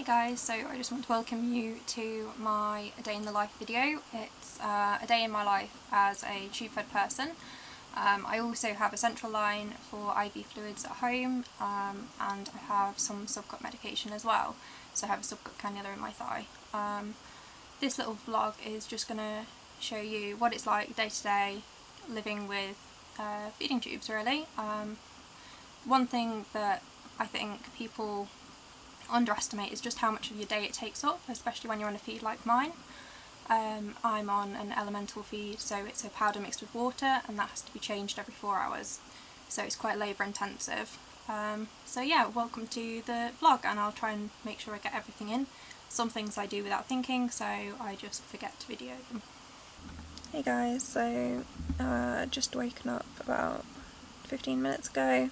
guys, so I just want to welcome you to my A Day in the Life video. It's a day in my life as a tube-fed person. I also have a central line for IV fluids at home, and I have some subcut medication as well. So I have a subcut cannula in my thigh. This little vlog is just going to show you what it's like day to day living with feeding tubes, really. One thing that I think people underestimate is just how much of your day it takes up, especially when you're on a feed like mine. I'm on an elemental feed, so it's a powder mixed with water, and that has to be changed every 4 hours, so it's quite labour intensive. So yeah, welcome to the vlog, and I'll try and make sure I get everything in. Some things I do without thinking, so I just forget to video them. Hey guys, so just waken up about 15 minutes ago.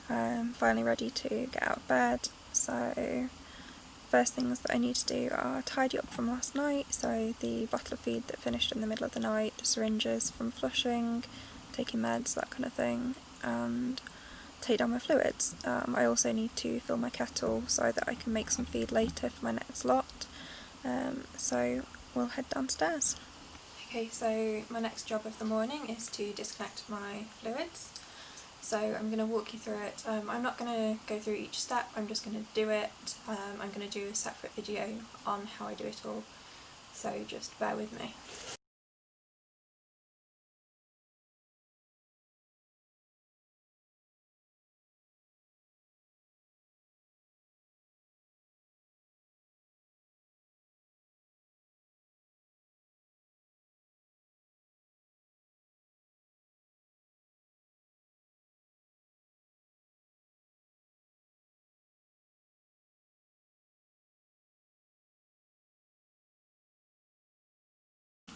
I'm finally ready to get out of bed. So first things that I need to do are tidy up from last night, so the bottle of feed that finished in the middle of the night, syringes from flushing, taking meds, that kind of thing, and take down my fluids. I also need to fill my kettle so that I can make some feed later for my next lot, so we'll head downstairs. Okay, so my next job of the morning is to disconnect my fluids. So I'm going to walk you through it. I'm not going to go through each step, I'm just going to do it. I'm going to do a separate video on how I do it all, so just bear with me.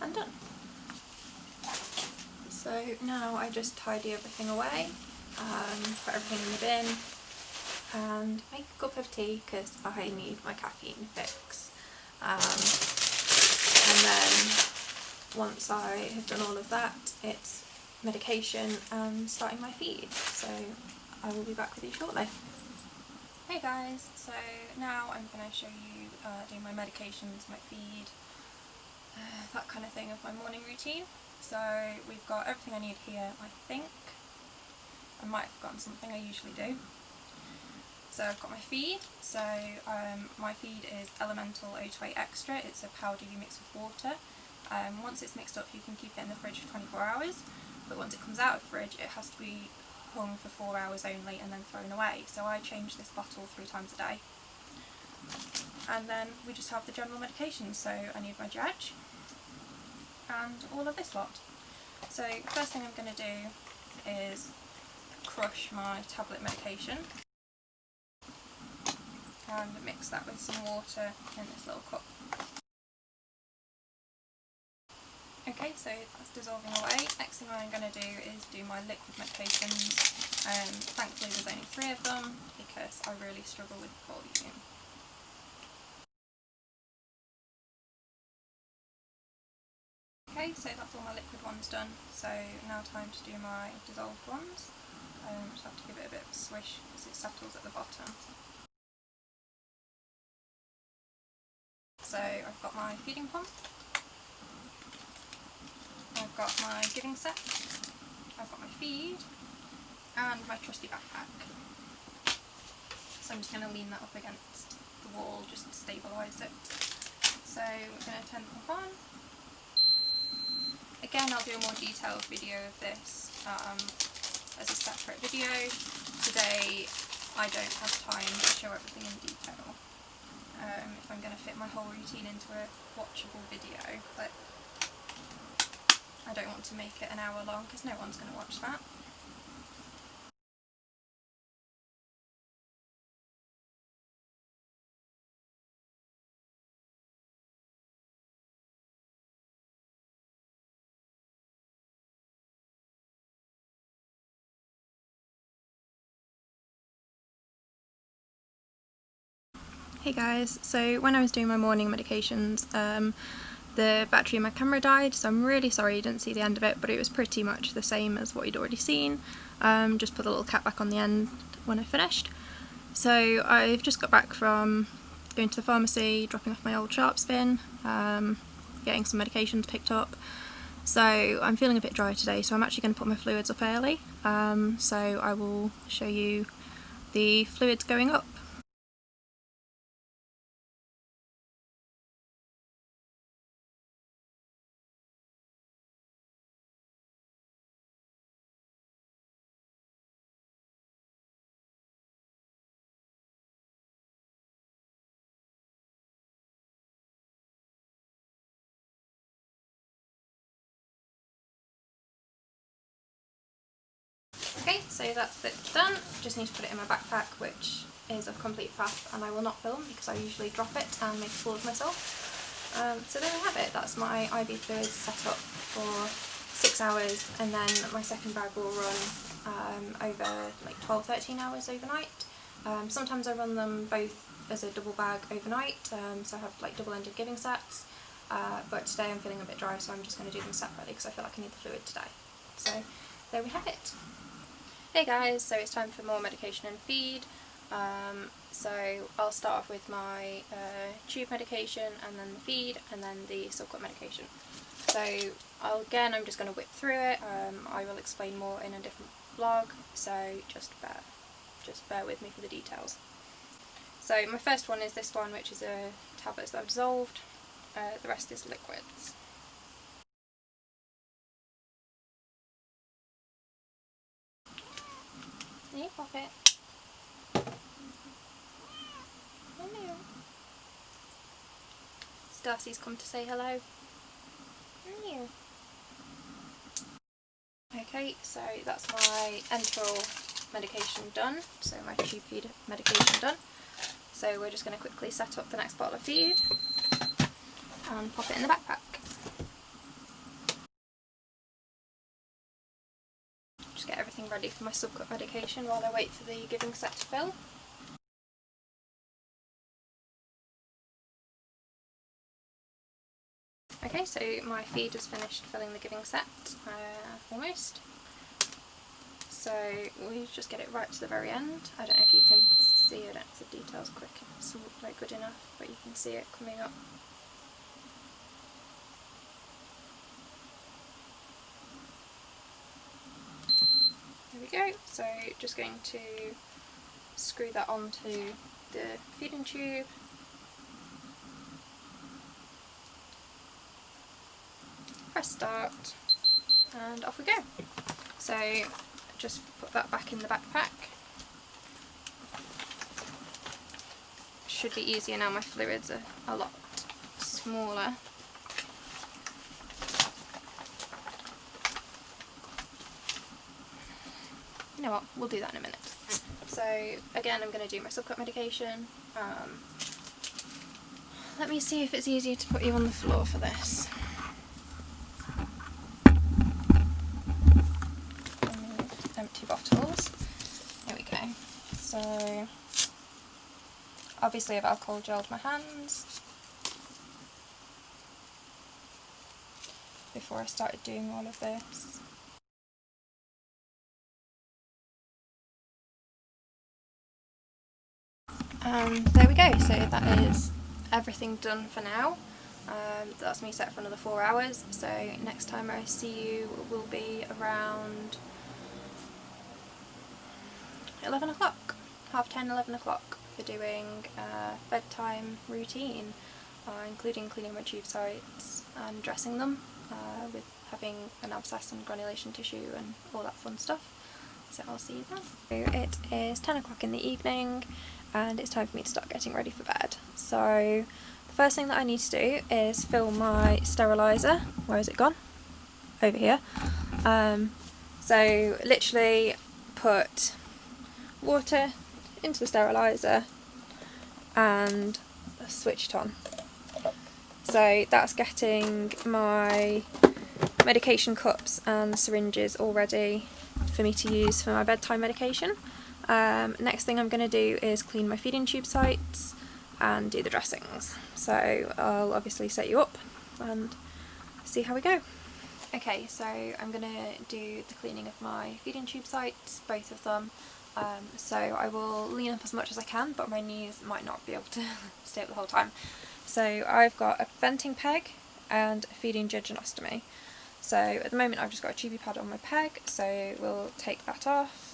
I'm done. So now I just tidy everything away, put everything in the bin, and make a cup of tea because I need my caffeine fix. And then once I have done all of that, it's medication and starting my feed. So I will be back with you shortly. Hey guys, so now I'm going to show you doing my medications, my feed, that kind of thing of my morning routine. So we've got everything I need here, I think. I might have forgotten something, I usually do. So I've got my feed. So my feed is Elemental O2 Extra. It's a powder you mix with water. Once it's mixed up, you can keep it in the fridge for 24 hours, but once it comes out of the fridge it has to be hung for 4 hours only and then thrown away. So I change this bottle 3 times a day. And then we just have the general medication, so I need my judge and all of this lot. So first thing I'm going to do is crush my tablet medication and mix that with some water in this little cup. Okay, so that's dissolving away. Next thing I'm going to do is do my liquid medications. Thankfully there's only 3 of them because I really struggle with volume. Okay, so that's all my liquid ones done, so now time to do my dissolved ones. Just have to give it a bit of a swish because it settles at the bottom. So I've got my feeding pump, I've got my giving set, I've got my feed, and my trusty backpack. So I'm just going to lean that up against the wall just to stabilise it. So we're going to turn it on. Again, I'll do a more detailed video of this as a separate video. Today I don't have time to show everything in detail. If I'm going to fit my whole routine into a watchable video, but I don't want to make it an hour long because no one's going to watch that. Hey guys, so when I was doing my morning medications, the battery in my camera died, so I'm really sorry you didn't see the end of it, but it was pretty much the same as what you'd already seen. Just put the little cap back on the end when I finished. So I've just got back from going to the pharmacy, dropping off my old sharps bin, getting some medications picked up. So I'm feeling a bit dry today, so I'm actually going to put my fluids up early. So I will show you the fluids going up. Okay, so that's the bit done. Just need to put it in my backpack, which is a complete faff, and I will not film because I usually drop it and make a fool of myself. So there we have it. That's my IV fluids set up for 6 hours, and then my second bag will run over like 12-13 hours overnight. Sometimes I run them both as a double bag overnight, so I have like double-ended giving sets. But today I'm feeling a bit dry, so I'm just going to do them separately because I feel like I need the fluid today. So there we have it. Hey guys, so it's time for more medication and feed. So I'll start off with my tube medication, and then the feed, and then the subcut medication. So I'm just going to whip through it. I will explain more in a different vlog, so just bear with me for the details. So my first one is this one, which is a tablets that I've dissolved. The rest is liquids. Can you pop it? Oh no. Darcy's come to say hello. Oh no. Okay, so that's my enteral medication done, so my tube feed medication done. So we're just going to quickly set up the next bottle of feed and pop it in the backpack. Just get everything ready for my subcut medication while I wait for the giving set to fill. Okay, so my feed has finished filling the giving set, almost. So we just get it right to the very end. I don't know if you can see, I don't know if the detail's quick, it's not very good enough, but you can see it coming up. There we go, so just going to screw that onto the feeding tube. Press start, and off we go. So just put that back in the backpack. Should be easier now, my fluids are a lot smaller. You know what, we'll do that in a minute. So again, I'm going to do my subcut medication. Let me see if it's easier to put you on the floor for this. Empty bottles. There we go. So obviously I've alcohol gelled my hands before I started doing all of this. There we go, so that is everything done for now. That's me set for another 4 hours, so next time I see you will be around 11 o'clock, half 10, 11 o'clock, for doing bedtime routine, including cleaning my tube sites and dressing them, with having an abscess and granulation tissue and all that fun stuff. So I'll see you then. So it is 10 o'clock in the evening and it's time for me to start getting ready for bed. So the first thing that I need to do is fill my steriliser. Where has it gone? Over here. So literally put water into the steriliser and switch it on. So that's getting my medication cups and syringes all ready for me to use for my bedtime medication. Next thing I'm going to do is clean my feeding tube sites and do the dressings. So I'll obviously set you up and see how we go. Okay, so I'm going to do the cleaning of my feeding tube sites, both of them. so I will lean up as much as I can, but my knees might not be able to stay up the whole time. So I've got a venting peg and a feeding jejunostomy. So at the moment I've just got a tubey pad on my peg, so we'll take that off.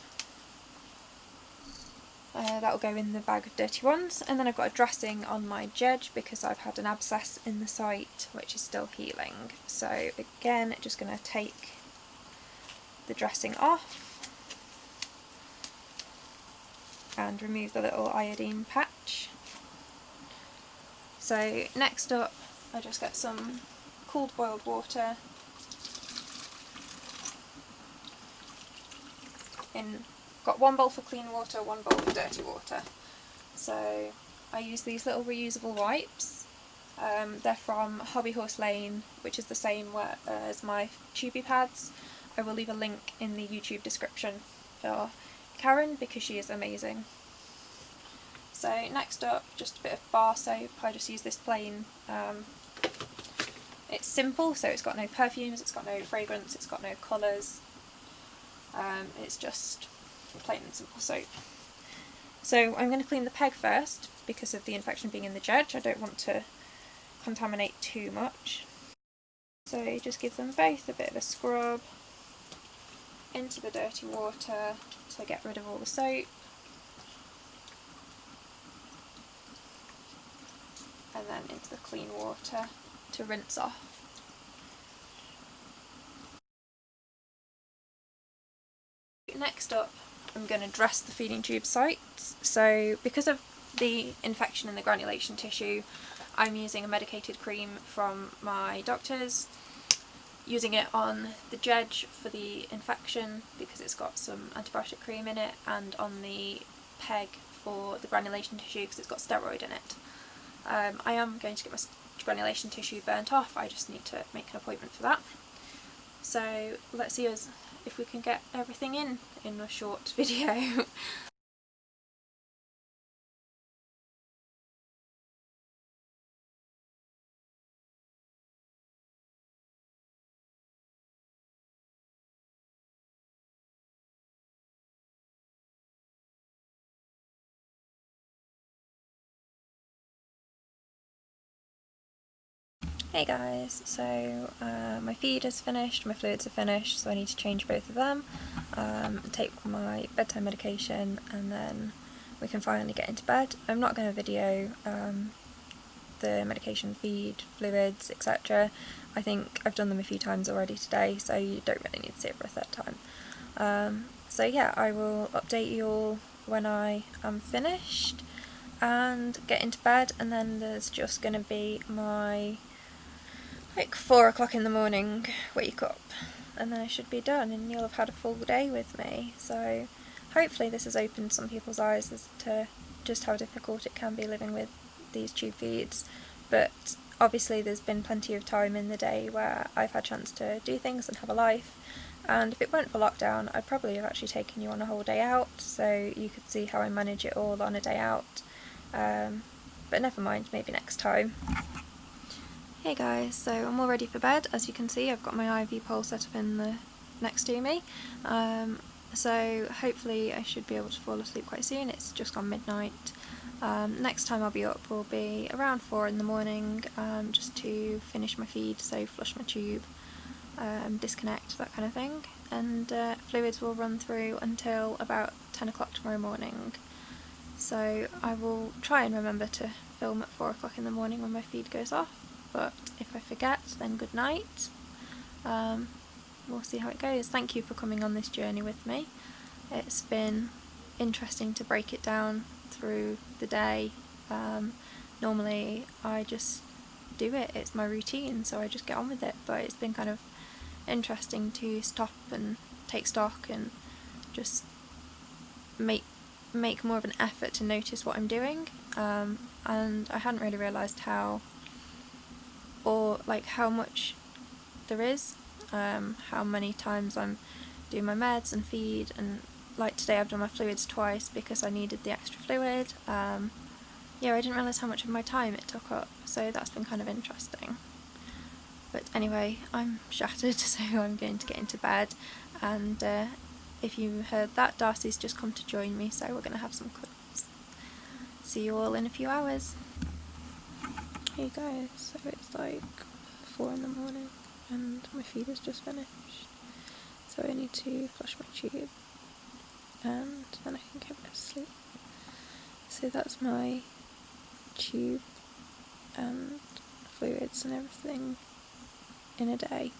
That will go in the bag of dirty ones, and then I've got a dressing on my jej because I've had an abscess in the site which is still healing. So again, just going to take the dressing off and remove the little iodine patch. So next up, I just get some cooled boiled water in. Got one bowl for clean water, one bowl for dirty water. So I use these little reusable wipes. They're from Hobby Horse Lane, which is the same as my tubey pads. I will leave a link in the YouTube description for Karen because she is amazing. So next up, just a bit of bar soap. I just use this plain, it's simple, so it's got no perfumes, it's got no fragrance, it's got no colours. It's just plain and simple soap. So I'm going to clean the peg first because of the infection being in the jej. I don't want to contaminate too much. So just give them both a bit of a scrub into the dirty water to get rid of all the soap. And then into the clean water to rinse off. Next up, I'm going to dress the feeding tube sites. So because of the infection in the granulation tissue, I'm using a medicated cream from my doctor's, using it on the jej for the infection because it's got some antibiotic cream in it, and on the peg for the granulation tissue because it's got steroid in it. I am going to get my granulation tissue burnt off, I just need to make an appointment for that. So let's see if we can get everything in a short video. Hey guys, so my feed is finished, my fluids are finished, so I need to change both of them, take my bedtime medication, and then we can finally get into bed. I'm not going to video the medication, feed, fluids, etc. I think I've done them a few times already today, so you don't really need to see it for a third time. So yeah, I will update you all when I am finished and get into bed, and then there's just going to be my 4 o'clock in the morning wake up, and then I should be done and you'll have had a full day with me. So hopefully this has opened some people's eyes as to just how difficult it can be living with these tube feeds, but obviously there's been plenty of time in the day where I've had a chance to do things and have a life, and if it weren't for lockdown I'd probably have actually taken you on a whole day out so you could see how I manage it all on a day out, but never mind, maybe next time. Hey guys, so I'm all ready for bed. As you can see, I've got my IV pole set up in the next to me, so hopefully I should be able to fall asleep quite soon. It's just gone midnight. Next time I'll be up will be around 4 in the morning, just to finish my feed, so flush my tube, disconnect, that kind of thing, and fluids will run through until about 10 o'clock tomorrow morning. So I will try and remember to film at 4 o'clock in the morning when my feed goes off, but if I forget, then good night. We'll see how it goes. Thank you for coming on this journey with me. It's been interesting to break it down through the day. Normally I just do it, it's my routine, so I just get on with it, but it's been kind of interesting to stop and take stock and just make more of an effort to notice what I'm doing, and I hadn't really realised how much there is, how many times I'm doing my meds and feed, and like today I've done my fluids twice because I needed the extra fluid. Yeah, I didn't realise how much of my time it took up, so that's been kind of interesting. But anyway, I'm shattered, so I'm going to get into bed, and if you heard that, Darcy's just come to join me, so we're going to have some cuddles. See you all in a few hours. Hey guys, so it's like 4 in the morning and my feed has just finished, so I need to flush my tube and then I can get back to sleep. So that's my tube and fluids and everything in a day.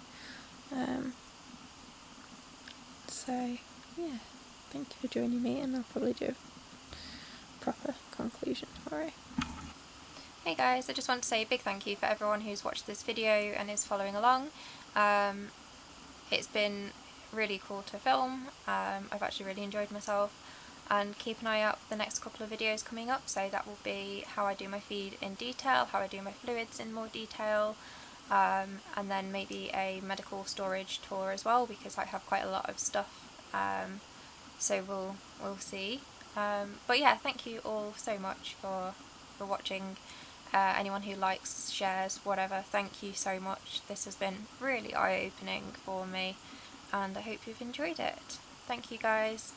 So yeah, thank you for joining me, and I'll probably do a proper conclusion tomorrow. Hey guys, I just want to say a big thank you for everyone who's watched this video and is following along. It's been really cool to film. I've actually really enjoyed myself, and keep an eye out for the next couple of videos coming up. So that will be how I do my feed in detail, how I do my fluids in more detail, and then maybe a medical storage tour as well, because I have quite a lot of stuff, so we'll see. But yeah, thank you all so much for watching. Anyone who likes, shares, whatever, thank you so much. This has been really eye-opening for me, and I hope you've enjoyed it. Thank you guys.